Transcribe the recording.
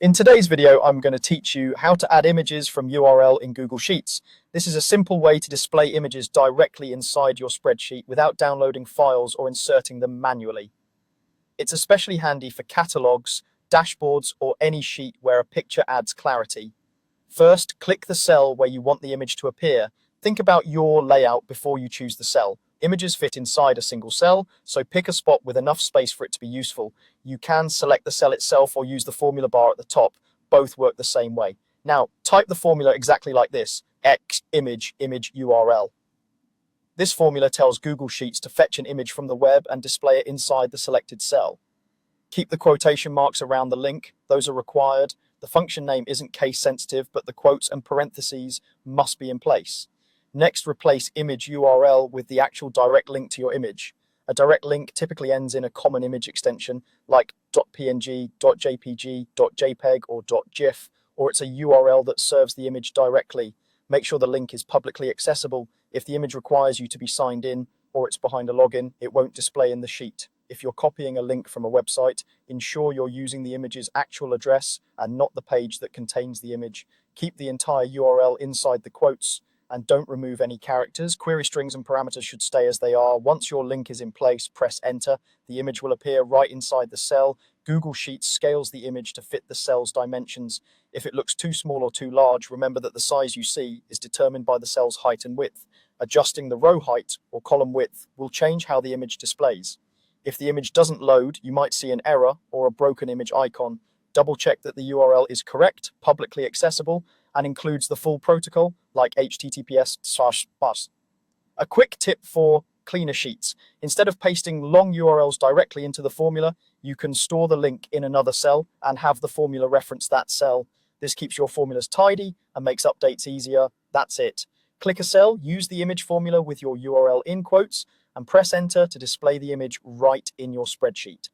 In today's video, I'm going to teach you how to add images from URL in Google Sheets. This is a simple way to display images directly inside your spreadsheet without downloading files or inserting them manually. It's especially handy for catalogs, dashboards, or any sheet where a picture adds clarity. First, click the cell where you want the image to appear. Think about your layout before you choose the cell. Images fit inside a single cell, so pick a spot with enough space for it to be useful. You can select the cell itself or use the formula bar at the top. Both work the same way. Now, type the formula exactly like this: X image URL. This formula tells Google Sheets to fetch an image from the web and display it inside the selected cell. Keep the quotation marks around the link. Those are required. The function name isn't case sensitive, but the quotes and parentheses must be in place. Next, replace image URL with the actual direct link to your image. A direct link typically ends in a common image extension like .png, .jpg, .jpeg, or .gif, or it's a URL that serves the image directly. Make sure the link is publicly accessible. If the image requires you to be signed in or it's behind a login, it won't display in the sheet. If you're copying a link from a website, ensure you're using the image's actual address and not the page that contains the image. Keep the entire URL inside the quotes and don't remove any characters. Query strings and parameters should stay as they are. Once your link is in place, press enter. The image will appear right inside the cell. Google Sheets scales the image to fit the cell's dimensions. If it looks too small or too large, remember that the size you see is determined by the cell's height and width. Adjusting the row height or column width will change how the image displays. If the image doesn't load, you might see an error or a broken image icon. Double check that the URL is correct, publicly accessible, and includes the full protocol like HTTPS/bus. A quick tip for cleaner sheets: instead of pasting long URLs directly into the formula, you can store the link in another cell and have the formula reference that cell. This keeps your formulas tidy and makes updates easier. That's it. Click a cell, use the image formula with your URL in quotes, and press enter to display the image right in your spreadsheet.